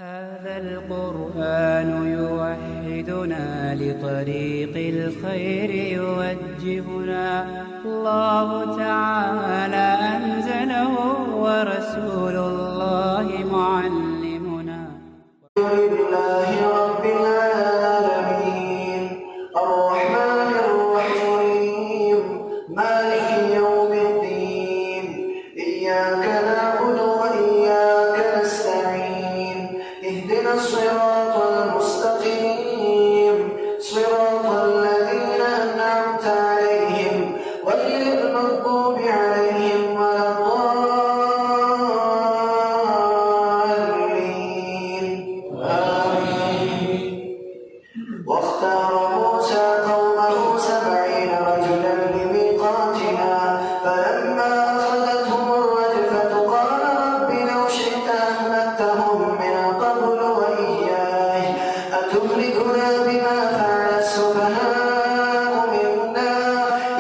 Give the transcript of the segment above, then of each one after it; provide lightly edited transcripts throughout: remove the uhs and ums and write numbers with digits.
هذا القرآن يوحدنا لطريق الخير يوجهنا. الله تعالى أنزله ورسول الله معلمنا. لله رب العالمين الرحمن الرحيم مالك يوم الدين إياك نعبد وإياك نستعين اهدنا الصراط المستقيم صراط الذين أنعمت عليهم غير المغضوب عليهم ولا الضالين. واختار موسى قومه 70 رجلا لميقاتنا فلما أخذتهم الرجفة قال رب لو شئت أهلكتهم من قبل وإياي أتهلكنا بما فعل السفهاء منا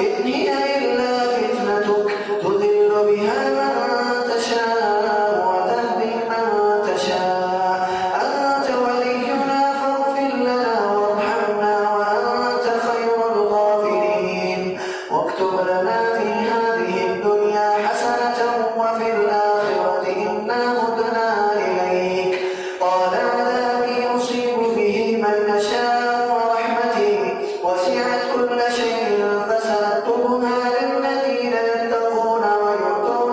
إن هي إلا فتنتك تضل بها من تشاء وتهدي من تشاء أنت ولينا فاغفر لنا وارحمنا وأنت خير الغافرين واكتب لنا في هذه الدنيا حسنة وفي الآخرة إنا هدنا إليك قال عذابي يصيب به من نشاء ورحمتي وسعت كل شيء فسأكتبها للذين يتقون ويؤتون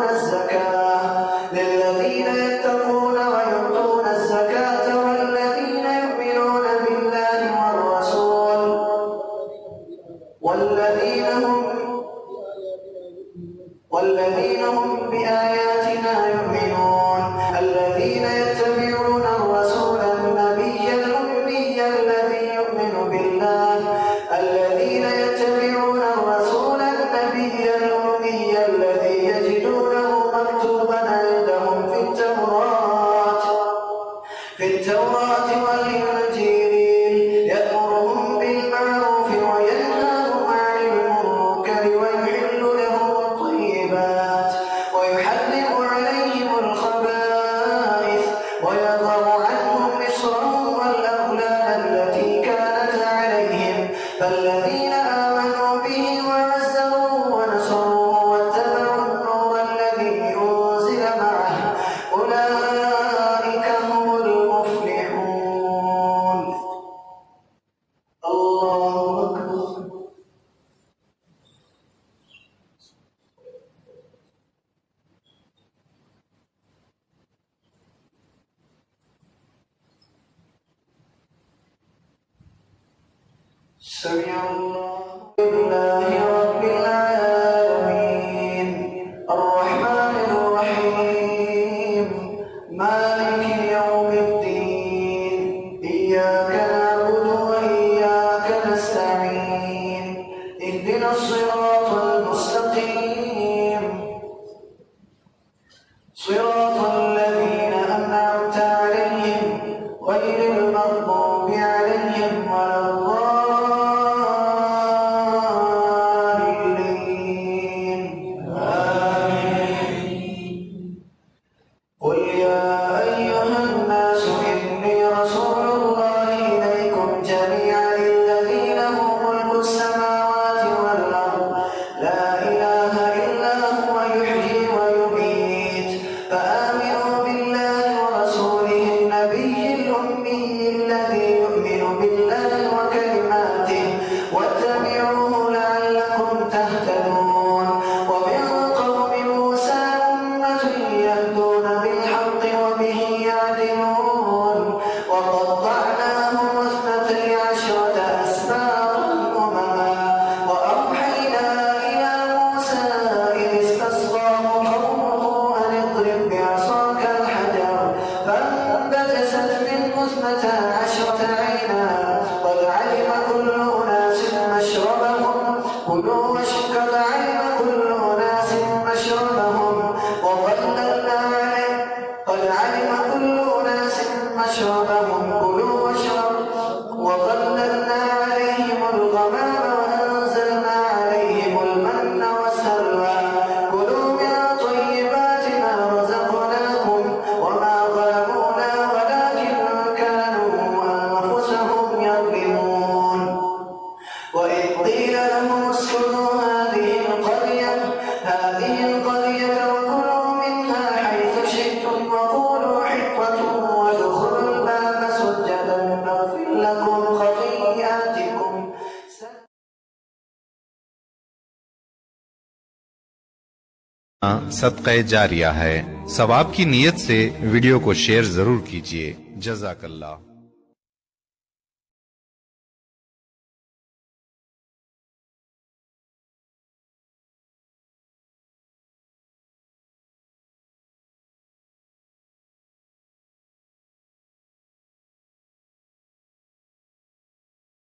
الزكاة والذين يؤمنون بالله والرسول والذين هم بآياتنا يؤمنون الذين يتبعون الرسول النبي الأمي الذي يؤمن بالله الذي يجدونه مكتوبا عندهم في التوراة والإنجيل يأمرهم بالمعروف وينهاهم عن المنكر ويحل لهم الطيبات ويحرم عليهم الخبائث ويضع عنهم إصرهم والأغلال التي كانت عليهم فالذين آمنوا به وعزروه ونصروه واتبعوا النور الذي أنزل معه أولئك هم المفلحون. الله أكبر. سمع الله لله رب العالمين الرحمن الرحيم مالك يوم الدين إياك نعبد وإياك نستعين اهدنا الصراط المستقيم صراط الذين أنعمت عليهم غير المغضوب عليهم ولا الضالين. قل يا أيها الناس إني رسول الله إليكم جميعا الذي له ملك السماوات والأرض لا إله إلا هو يحيي ويميت فآمنوا بالله ورسوله النبي الأمي الذي يؤمن بالله وكلماته واتبعوه لعلكم تهتدون. ومن قوم موسى أمة يهدون بالحق وبه يعدلون وقطعناهم 12 أسباطا أمما وأوحينا إلى موسى إذ استسقاه قومه أن اضرب بعصاك الحجر فانبجست منه 12 عينا قد علم كل أناس مشربهم كلوا واشربوا قد علم كل أناس مشربهم وظللنا عليهم الغمام وأنزلنا عليهم المن والسلوى كلوا من طيبات ما رزقناكم وما ظلمونا ولكن सदक़े जारिया है। सवाब की नीयत से वीडियो को शेयर जरूर कीजिए। जज़ाकल्लाह।